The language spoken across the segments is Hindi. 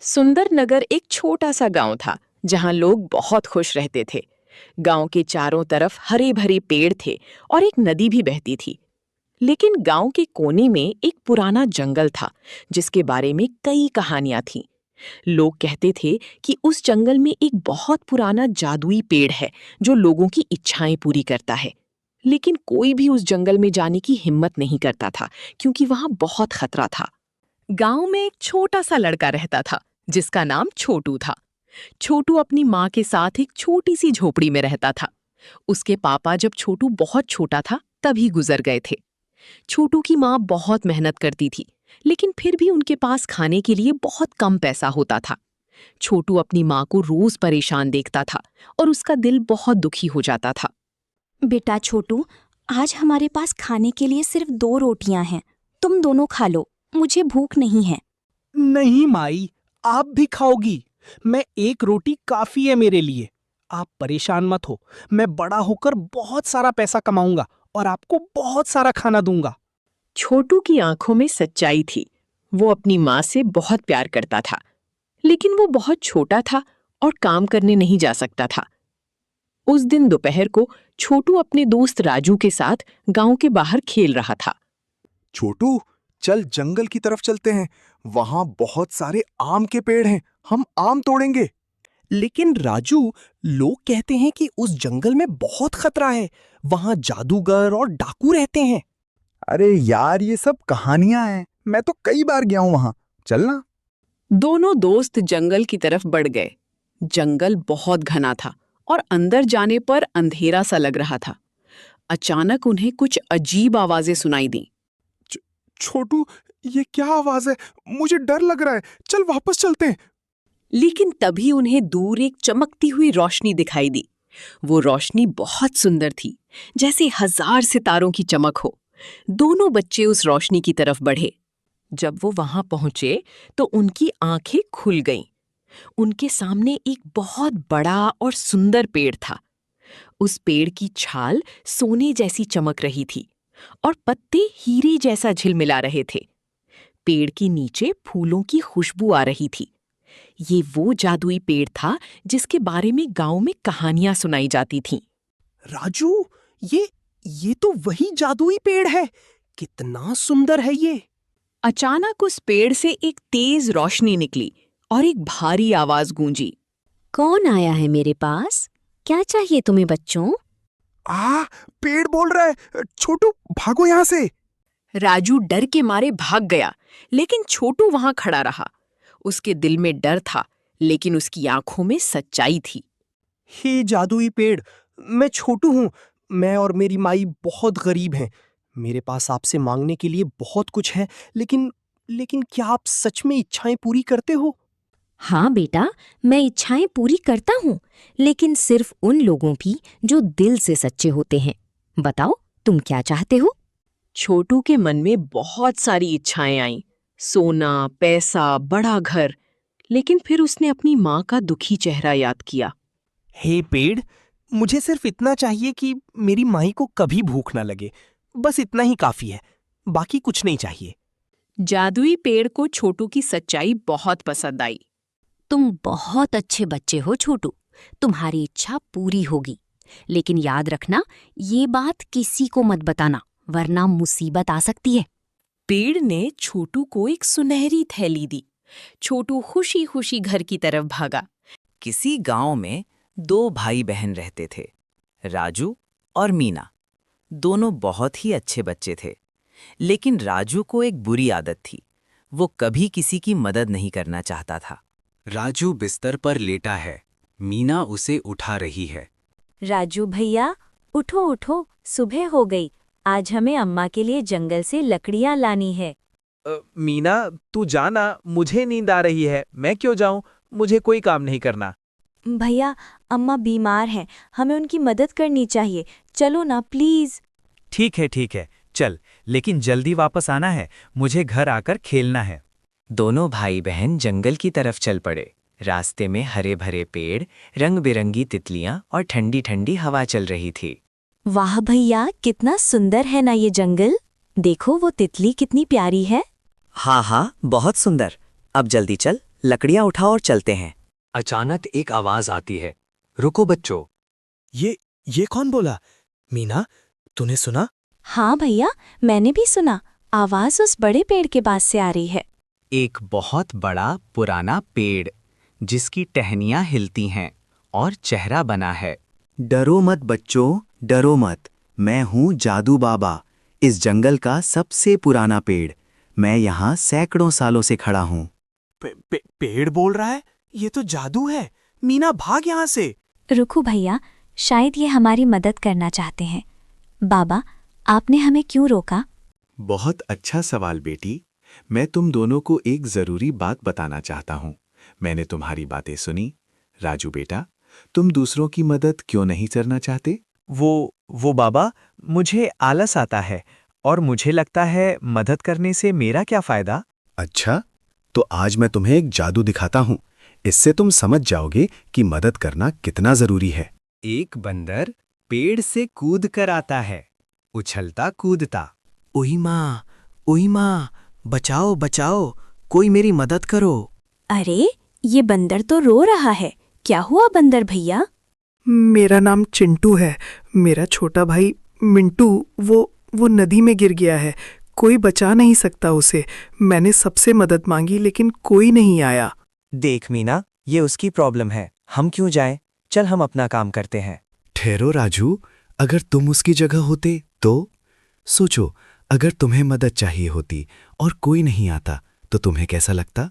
सुंदरनगर एक छोटा सा गांव था जहां लोग बहुत खुश रहते थे। गांव के चारों तरफ हरे भरे पेड़ थे और एक नदी भी बहती थी। लेकिन गांव के कोने में एक पुराना जंगल था जिसके बारे में कई कहानियां थीं। लोग कहते थे कि उस जंगल में एक बहुत पुराना जादुई पेड़ है जो लोगों की इच्छाएं पूरी करता है। लेकिन कोई भी उस जंगल में जाने की हिम्मत नहीं करता था क्योंकि वहां बहुत खतरा था। गांव में एक छोटा सा लड़का रहता था जिसका नाम छोटू था। छोटू अपनी माँ के साथ एक छोटी सी झोपड़ी में रहता था। उसके पापा जब छोटू बहुत छोटा था तभी गुजर गए थे। छोटू की माँ बहुत मेहनत करती थी, लेकिन फिर भी उनके पास खाने के लिए बहुत कम पैसा होता था। छोटू अपनी माँ को रोज परेशान देखता था और उसका दिल बहुत दुखी हो जाता था। बेटा छोटू, आज हमारे पास खाने के लिए सिर्फ 2 रोटियां हैं। तुम दोनों खा लो, मुझे भूख नहीं है। नहीं माई, आप भी खाओगी। मैं एक रोटी काफी है मेरे लिए। आप परेशान मत हो, मैं बड़ा होकर बहुत सारा पैसा कमाऊंगा और आपको बहुत सारा खाना दूंगा। छोटू की आंखों में सच्चाई थी। वो अपनी माँ से बहुत प्यार करता था, लेकिन वो बहुत छोटा था और काम करने नहीं जा सकता था। उस दिन दोपहर को छोटू अपने दोस्त राजू के साथ गांव के बाहर खेल रहा था। छोटू, चल जंगल की तरफ चलते हैं। वहां बहुत सारे आम के पेड़ हैं, हम आम तोड़ेंगे। लेकिन राजू, लोग कहते हैं कि उस जंगल में बहुत खतरा है। वहां जादूगर और डाकू रहते हैं। अरे यार, ये सब कहानियां हैं। मैं तो कई बार गया हूं वहां। चलना। दोनों दोस्त जंगल की तरफ बढ़ गए। जंगल बहुत घना था और अंदर जाने पर अंधेरा सा लग रहा था। अचानक उन्हें कुछ अजीब आवाजें सुनाई दी। छोटू, ये क्या आवाज है? मुझे डर लग रहा है। चल वापस चलते हैं। लेकिन तभी उन्हें दूर एक चमकती हुई रोशनी दिखाई दी। वो रोशनी बहुत सुंदर थी, जैसे 1000 सितारों की चमक हो। दोनों बच्चे उस रोशनी की तरफ बढ़े। जब वो वहां पहुंचे तो उनकी आंखें खुल गईं। उनके सामने एक बहुत बड़ा और सुंदर पेड़ था। उस पेड़ की छाल सोने जैसी चमक रही थी और पत्ते हीरे जैसा झिलमिला रहे थे। पेड़ के नीचे फूलों की खुशबू आ रही थी। ये वो जादुई पेड़ था जिसके बारे में गांव में कहानियां सुनाई जाती थीं। राजू, ये तो वही जादुई पेड़ है। कितना सुंदर है ये। अचानक उस पेड़ से एक तेज रोशनी निकली और एक भारी आवाज गूंजी। कौन आया है मेरे पास? क्या चाहिए तुम्हें बच्चों? पेड़ बोल रहा है। छोटू, भागो यहाँ से। राजू डर के मारे भाग गया, लेकिन छोटू वहां खड़ा रहा। उसके दिल में डर था, लेकिन उसकी आंखों में सच्चाई थी। हे जादुई पेड़, मैं छोटू हूँ। मैं और मेरी माई बहुत गरीब हैं। मेरे पास आपसे मांगने के लिए बहुत कुछ है, लेकिन क्या आप सच में इच्छाएं पूरी करते हो? हाँ बेटा, मैं इच्छाएं पूरी करता हूँ, लेकिन सिर्फ उन लोगों की जो दिल से सच्चे होते हैं। बताओ, तुम क्या चाहते हो? छोटू के मन में बहुत सारी इच्छाएं आईं, सोना, पैसा, बड़ा घर। लेकिन फिर उसने अपनी माँ का दुखी चेहरा याद किया। हे पेड़, मुझे सिर्फ इतना चाहिए कि मेरी माई को कभी भूख ना लगे। बस इतना ही काफी है, बाकी कुछ नहीं चाहिए। जादुई पेड़ को छोटू की सच्चाई बहुत पसंद आई। तुम बहुत अच्छे बच्चे हो छोटू, तुम्हारी इच्छा पूरी होगी। लेकिन याद रखना, ये बात किसी को मत बताना, वरना मुसीबत आ सकती है। पेड़ ने छोटू को एक सुनहरी थैली दी। छोटू खुशी खुशी घर की तरफ भागा। किसी गांव में 2 भाई बहन रहते थे, राजू और मीना। दोनों बहुत ही अच्छे बच्चे थे, लेकिन राजू को एक बुरी आदत थी। वो कभी किसी की मदद नहीं करना चाहता था। राजू बिस्तर पर लेटा है, मीना उसे उठा रही है। राजू भैया, उठो उठो, सुबह हो गई। आज हमें अम्मा के लिए जंगल से लकड़ियां लानी है। मीना, तू जाना, मुझे नींद आ रही है। मैं क्यों जाऊं? मुझे कोई काम नहीं करना। भैया, अम्मा बीमार हैं, हमें उनकी मदद करनी चाहिए। चलो ना प्लीज। ठीक है, चल, लेकिन जल्दी वापस आना है। मुझे घर आकर खेलना है। दोनों भाई बहन जंगल की तरफ चल पड़े। रास्ते में हरे भरे पेड़, रंग बिरंगी तितलियां और ठंडी ठंडी हवा चल रही थी। वाह भैया, कितना सुंदर है ना ये जंगल। देखो वो तितली कितनी प्यारी है। हाँ, बहुत सुंदर। अब जल्दी चल, लकड़ियां उठाओ और चलते हैं। अचानक एक आवाज आती है, रुको बच्चों। ये कौन बोला? मीना, तूने सुना? हाँ भैया, मैंने भी सुना। आवाज उस बड़े पेड़ के पास से आ रही है। एक बहुत बड़ा पुराना पेड़ जिसकी टहनियां हिलती हैं और चेहरा बना है। डरो मत बच्चों, डरो मत। मैं हूँ जादू बाबा, इस जंगल का सबसे पुराना पेड़। मैं यहाँ सैकड़ों सालों से खड़ा हूँ। पेड़ बोल रहा है? ये तो जादू है। मीना, भाग यहाँ से। रुको भैया, शायद ये हमारी मदद करना चाहते हैं। बाबा, आपने हमें क्यों रोका? बहुत अच्छा सवाल बेटी। मैं तुम दोनों को एक जरूरी बात बताना चाहता हूँ। मैंने तुम्हारी बातें सुनी। राजू बेटा, तुम दूसरों की मदद क्यों नहीं करना चाहते? वो बाबा, मुझे आलस आता है और मुझे लगता है मदद करने से मेरा क्या फायदा। अच्छा, तो आज मैं तुम्हें एक जादू दिखाता हूँ। इससे तुम समझ जाओगे कि मदद करना कितना जरूरी है। एक बंदर पेड़ से कूद कर आता है, उछलता कूदता। ओई माँ, बचाओ बचाओ, कोई मेरी मदद करो। अरे, ये बंदर तो रो रहा है। क्या हुआ बंदर भैया? मेरा नाम चिंटू है। मेरा छोटा भाई मिंटू वो नदी में गिर गया है। कोई बचा नहीं सकता उसे। मैंने सबसे मदद मांगी लेकिन कोई नहीं आया। देख मीना, ये उसकी प्रॉब्लम है, हम क्यों जाएं? चल हम अपना काम करते हैं। ठहरो राजू, अगर तुम उसकी जगह होते तो? सोचो, अगर तुम्हें मदद चाहिए होती और कोई नहीं आता तो तुम्हें कैसा लगता?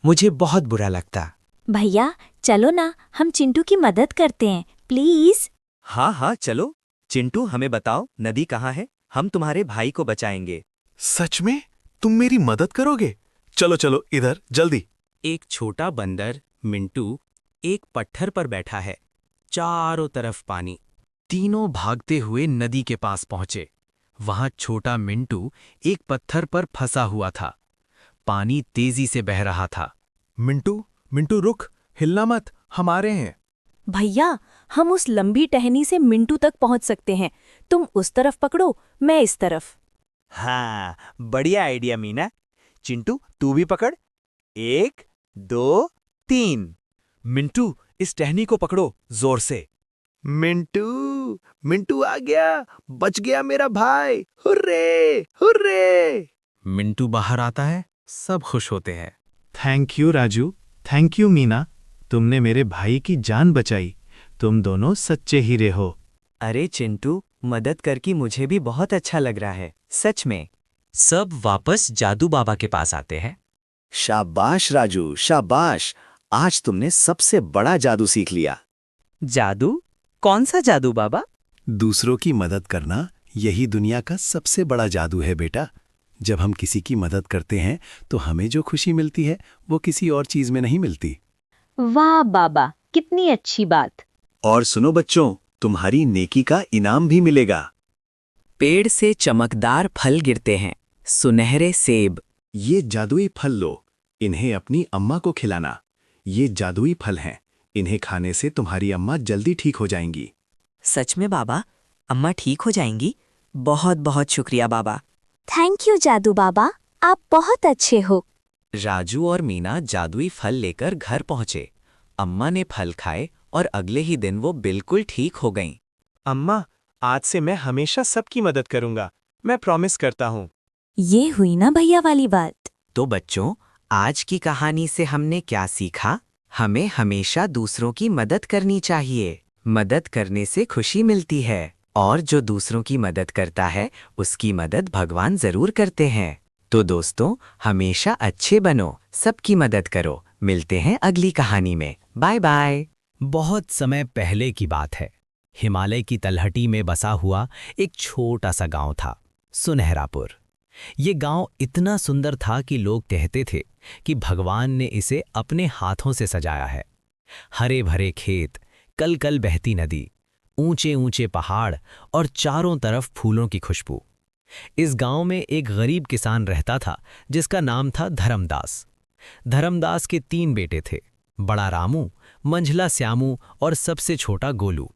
मुझे बहुत बुरा लगता। भैया, चलो ना, हम चिंटू की मदद करते हैं, प्लीज। हाँ, चलो। चिंटू, हमें बताओ नदी कहाँ है? हम तुम्हारे भाई को बचाएंगे। सच में? तुम मेरी मदद करोगे? चलो इधर, जल्दी। एक छोटा बंदर मिंटू एक पत्थर पर बैठा है, चारों तरफ पानी। तीनों भागते हुए नदी के पास पहुंचे। वहां छोटा मिंटू एक पत्थर पर फंसा हुआ था। पानी तेजी से बह रहा था। मिंटू रुक, हिलना मत, हमारे हैं। भैया, हम उस लंबी टहनी से मिंटू तक पहुंच सकते हैं। तुम उस तरफ पकड़ो, मैं इस तरफ। हाँ, बढ़िया आइडिया मीना। चिंटू, तू भी पकड़। 1 2 3। मिंटू, इस टहनी को पकड़ो जोर से। मिंटू आ गया, बच गया मेरा भाई। हुर्रे! मिंटू बाहर आता है, सब खुश होते हैं। Thank you Raju, thank you Meena, तुमने मेरे भाई की जान बचाई। तुम दोनों सच्चे हीरे हो। अरे चिंटू, मदद करके मुझे भी बहुत अच्छा लग रहा है, सच में। सब वापस जादू बाबा के पास आते हैं। शाबाश राजू, शाबाश। आज तुमने सबसे बड़ा जादू सीख लिया। जादू? कौन सा जादू बाबा? दूसरों की मदद करना यही दुनिया का सबसे बड़ा जादू है बेटा। जब हम किसी की मदद करते हैं तो हमें जो खुशी मिलती है वो किसी और चीज में नहीं मिलती। वाह बाबा, कितनी अच्छी बात। और सुनो बच्चों, तुम्हारी नेकी का इनाम भी मिलेगा। पेड़ से चमकदार फल गिरते हैं, सुनहरे सेब। ये जादुई फल लो, इन्हें अपनी अम्मा को खिलाना। ये जादुई फल हैं, इन्हें खाने से तुम्हारी अम्मा जल्दी ठीक हो जाएंगी। सच में बाबा, अम्मा ठीक हो जाएंगी? बहुत बहुत शुक्रिया बाबा। थैंक यू जादू बाबा, आप बहुत अच्छे हो। राजू और मीना जादुई फल लेकर घर पहुंचे। अम्मा ने फल खाए और अगले ही दिन वो बिल्कुल ठीक हो गईं। अम्मा, आज से मैं हमेशा सबकी मदद करूंगा, मैं प्रॉमिस करता हूँ। ये हुई ना भैया वाली बात। तो बच्चों, आज की कहानी से हमने क्या सीखा? हमें हमेशा दूसरों की मदद करनी चाहिए। मदद करने से खुशी मिलती है, और जो दूसरों की मदद करता है उसकी मदद भगवान जरूर करते हैं। तो दोस्तों, हमेशा अच्छे बनो, सबकी मदद करो। मिलते हैं अगली कहानी में। Bye bye. बहुत समय पहले की बात है। हिमालय की तलहटी में बसा हुआ एक छोटा सा गांव था, सुनहरापुर। ये गांव इतना सुंदर था कि लोग कहते थे कि भगवान ने इसे अपने हाथों से सजाया है। हरे भरे खेत, कल कल बहती नदी, ऊंचे ऊंचे पहाड़ और चारों तरफ फूलों की खुशबू। इस गांव में एक गरीब किसान रहता था जिसका नाम था धर्मदास। धर्मदास के 3 बेटे थे, बड़ा रामू, मंझला श्यामू और सबसे छोटा गोलू।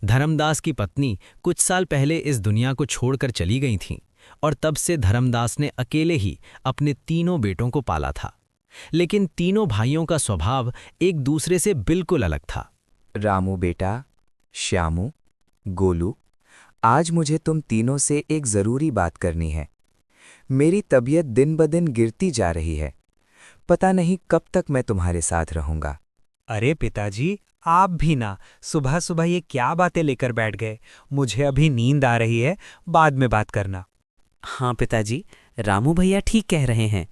धर्मदास की पत्नी कुछ साल पहले इस दुनिया को छोड़कर चली गई थीं और तब से धर्मदास ने अकेले ही अपने तीनों बेटों को पाला था। लेकिन तीनों भाइयों का स्वभाव एक दूसरे से बिल्कुल अलग था। रामू बेटा, श्यामू, गोलू, आज मुझे तुम तीनों से एक ज़रूरी बात करनी है। मेरी तबीयत दिन ब दिन गिरती जा रही है। पता नहीं कब तक मैं तुम्हारे साथ रहूंगा। अरे पिताजी, आप भी ना सुबह सुबह ये क्या बातें लेकर बैठ गए। मुझे अभी नींद आ रही है, बाद में बात करना। हाँ पिताजी, रामू भैया ठीक कह रहे हैं।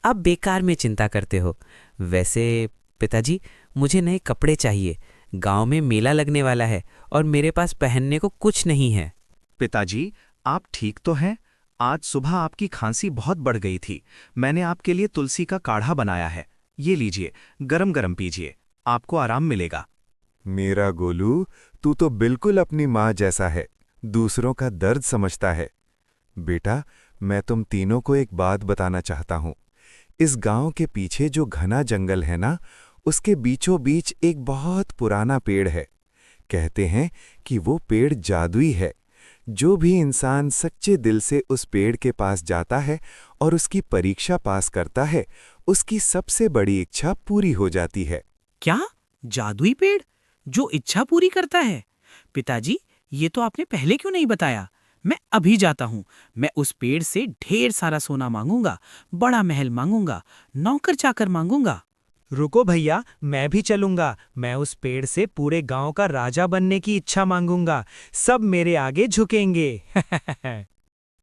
आप बेकार में चिंता करते हो। वैसे पिताजी, मुझे नए कपड़े चाहिए। गांव में मेला लगने वाला है और मेरे पास पहनने को कुछ नहीं है। पिताजी, आप ठीक तो हैं? आज सुबह आपकी खांसी बहुत बढ़ गई थी। मैंने आपके लिए तुलसी का काढ़ा बनाया है। ये लीजिए, गरम गरम पीजिए, आपको आराम मिलेगा। मेरा गोलू, तू तो बिल्कुल अपनी माँ जैसा है, दूसरों का दर्द समझता है। बेटा, मैं तुम तीनों को एक बात बताना चाहता हूँ। इस गांव के पीछे जो घना जंगल है ना, उसके बीचों बीच एक बहुत पुराना पेड़ है। कहते हैं कि वो पेड़ जादुई है। जो भी इंसान सच्चे दिल से उस पेड़ के पास जाता है और उसकी परीक्षा पास करता है, उसकी सबसे बड़ी इच्छा पूरी हो जाती है। क्या? जादुई पेड़ जो इच्छा पूरी करता है? पिताजी, ये तो आपने पहले क्यों नहीं बताया? मैं अभी जाता हूँ। मैं उस पेड़ से ढेर सारा सोना मांगूंगा, बड़ा महल मांगूंगा, नौकर चाकर मांगूंगा। रुको भैया, मैं भी चलूंगा। मैं उस पेड़ से पूरे गांव का राजा बनने की इच्छा मांगूंगा। सब मेरे आगे झुकेंगे।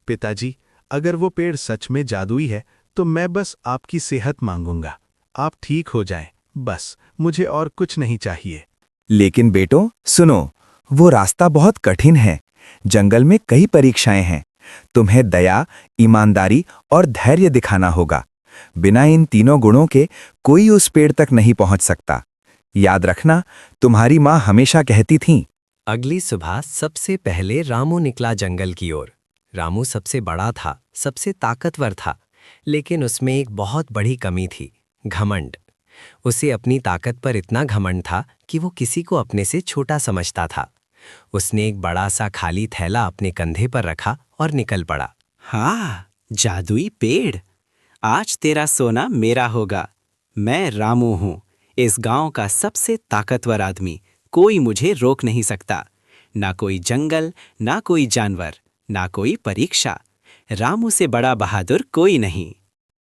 पिताजी, अगर वो पेड़ सच में जादुई है तो मैं बस आपकी सेहत मांगूंगा। आप ठीक हो जाएं, बस मुझे और कुछ नहीं चाहिए। लेकिन बेटों सुनो, वो रास्ता बहुत कठिन है। जंगल में कई परीक्षाएं हैं। तुम्हें दया, ईमानदारी और धैर्य दिखाना होगा। बिना इन तीनों गुणों के कोई उस पेड़ तक नहीं पहुंच सकता। याद रखना, तुम्हारी माँ हमेशा कहती थीं। अगली सुबह सबसे पहले रामू निकला जंगल की ओर। रामू सबसे बड़ा था, सबसे ताकतवर था, लेकिन उसमें एक बहुत बड़ी कमी थी, घमंड। उसे अपनी ताकत पर इतना घमंड था कि वो किसी को अपने से छोटा समझता था। उसने एक बड़ा सा खाली थैला अपने कंधे पर रखा और निकल पड़ा। हाँ, जादुई पेड़, आज तेरा सोना मेरा होगा। मैं रामू हूँ, इस गांव का सबसे ताकतवर आदमी। कोई मुझे रोक नहीं सकता। ना कोई जंगल, ना कोई जानवर, ना कोई परीक्षा। रामू से बड़ा बहादुर कोई नहीं।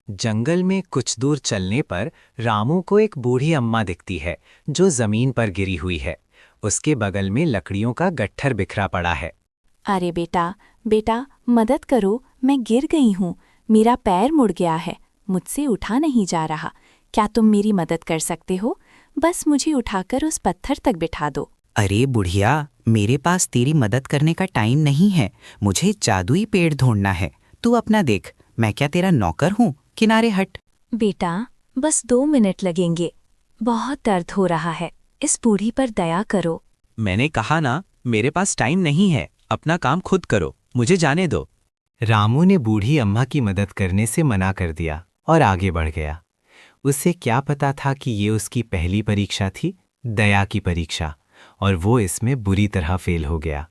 जंगल में कुछ दूर चलने पर रामू को एक बूढ़ी अम्मा दिखती है जो जमीन पर गिरी हुई है। उसके बगल में लकड़ियों का गट्ठर बिखरा पड़ा है। अरे बेटा, बेटा मदद करो, मैं गिर गई हूँ। मेरा पैर मुड़ गया है, मुझसे उठा नहीं जा रहा। क्या तुम मेरी मदद कर सकते हो? बस मुझे उठाकर उस पत्थर तक बिठा दो। अरे बुढ़िया, मेरे पास तेरी मदद करने का टाइम नहीं है। मुझे जादुई पेड़ ढूंढना है। तू अपना देख, मैं क्या तेरा नौकर हूँ? किनारे हट। बेटा, बस 2 मिनट लगेंगे। बहुत दर्द हो रहा है, इस बूढ़ी पर दया करो। मैंने कहा ना, मेरे पास टाइम नहीं है। अपना काम खुद करो, मुझे जाने दो। रामू ने बूढ़ी अम्मा की मदद करने से मना कर दिया और आगे बढ़ गया। उसे क्या पता था कि ये उसकी पहली परीक्षा थी, दया की परीक्षा, और वो इसमें बुरी तरह फेल हो गया।